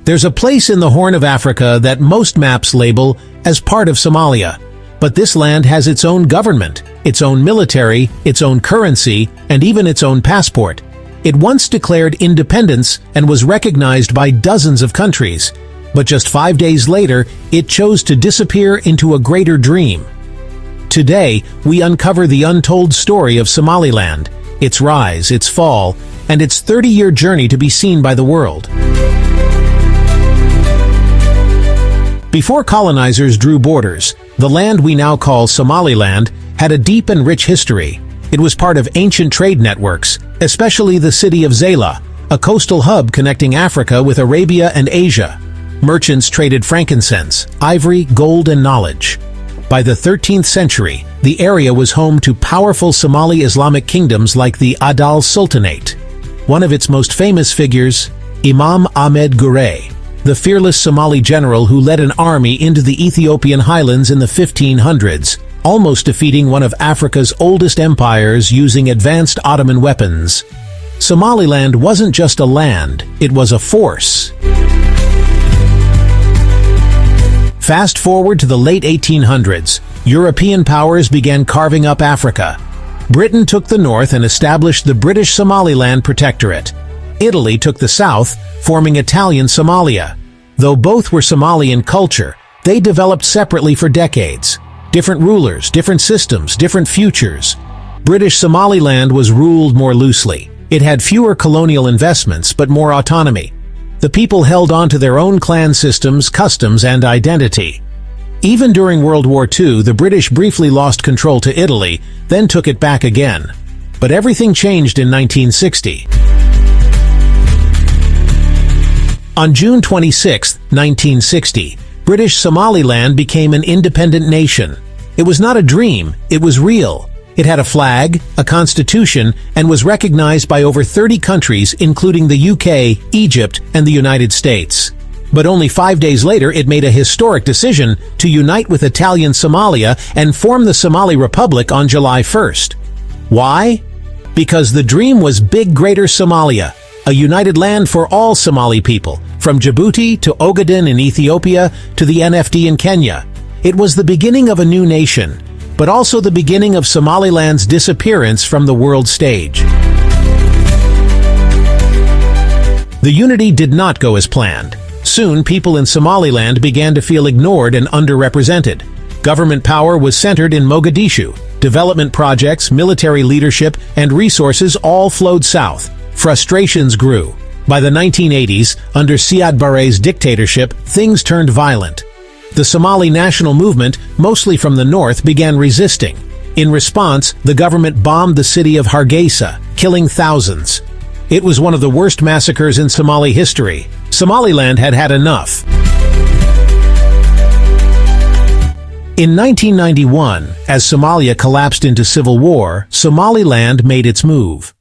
There's a place in the Horn of Africa that most maps label as part of Somalia. But this land has its own government, its own military, its own currency, and even its own passport. It once declared independence and was recognized by dozens of countries. But just 5 days later, it chose to disappear into a greater dream. Today, we uncover the untold story of Somaliland, its rise, its fall, and its 30-year journey to be seen by the world. Before colonizers drew borders, the land we now call Somaliland had a deep and rich history. It was part of ancient trade networks, especially the city of Zayla, a coastal hub connecting Africa with Arabia and Asia. Merchants traded frankincense, ivory, gold, and knowledge. By the 13th century, the area was home to powerful Somali Islamic kingdoms like the Adal Sultanate. One of its most famous figures, Imam Ahmed Gurey, the fearless Somali general who led an army into the Ethiopian highlands in the 1500s, almost defeating one of Africa's oldest empires using advanced Ottoman weapons. Somaliland wasn't just a land, it was a force. Fast forward to the late 1800s, European powers began carving up Africa. Britain took the north and established the British Somaliland Protectorate. Italy took the south, forming Italian Somalia. Though both were Somali in culture, they developed separately for decades. Different rulers, different systems, different futures. British Somaliland was ruled more loosely. It had fewer colonial investments, but more autonomy. The people held on to their own clan systems, customs, and identity. Even during World War II, the British briefly lost control to Italy, then took it back again. But everything changed in 1960. On June 26, 1960, British Somaliland became an independent nation. It was not a dream, it was real. It had a flag, a constitution, and was recognized by over 30 countries, including the UK, Egypt, and the United States. But only 5 days later, it made a historic decision to unite with Italian Somalia and form the Somali Republic on July 1st. Why? Because the dream was Big Greater Somalia, a united land for all Somali people, from Djibouti to Ogaden in Ethiopia to the NFD in Kenya. It was the beginning of a new nation, but also the beginning of Somaliland's disappearance from the world stage. The unity did not go as planned. Soon, people in Somaliland began to feel ignored and underrepresented. Government power was centered in Mogadishu. Development projects, military leadership, and resources all flowed south. Frustrations grew. By the 1980s, under Siad Barre's dictatorship, things turned violent. The Somali national movement, mostly from the north, began resisting. In response, the government bombed the city of Hargeisa, killing thousands. It was one of the worst massacres in Somali history. Somaliland had had enough. In 1991, as Somalia collapsed into civil war, Somaliland made its move.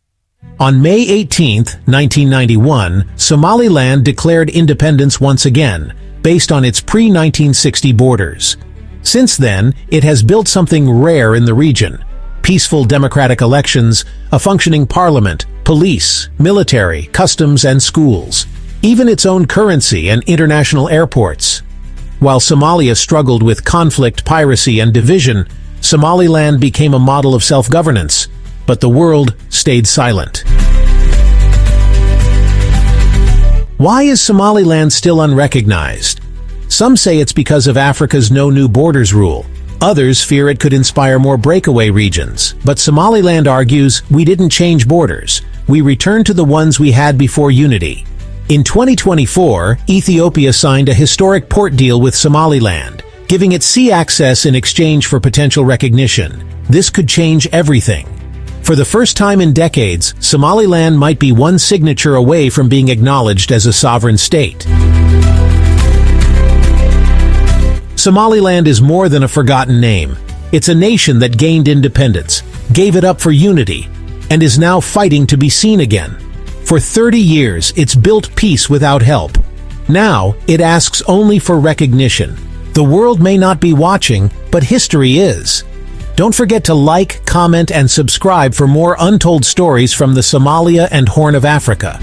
On May 18, 1991, Somaliland declared independence once again, based on its pre-1960 borders. Since then, it has built something rare in the region: peaceful democratic elections, a functioning parliament, police, military, customs, and schools, even its own currency and international airports. While Somalia struggled with conflict, piracy, and division, Somaliland became a model of self-governance, but the world stayed silent. Why is Somaliland still unrecognized? Some say it's because of Africa's no new borders rule. Others fear it could inspire more breakaway regions. But Somaliland argues, we didn't change borders. We returned to the ones we had before unity. In 2024, Ethiopia signed a historic port deal with Somaliland, giving it sea access in exchange for potential recognition. This could change everything. For the first time in decades, Somaliland might be one signature away from being acknowledged as a sovereign state. Somaliland is more than a forgotten name. It's a nation that gained independence, gave it up for unity, and is now fighting to be seen again. For 30 years, it's built peace without help. Now, it asks only for recognition. The world may not be watching, but history is. Don't forget to like, comment, and subscribe for more untold stories from the Somalia and Horn of Africa.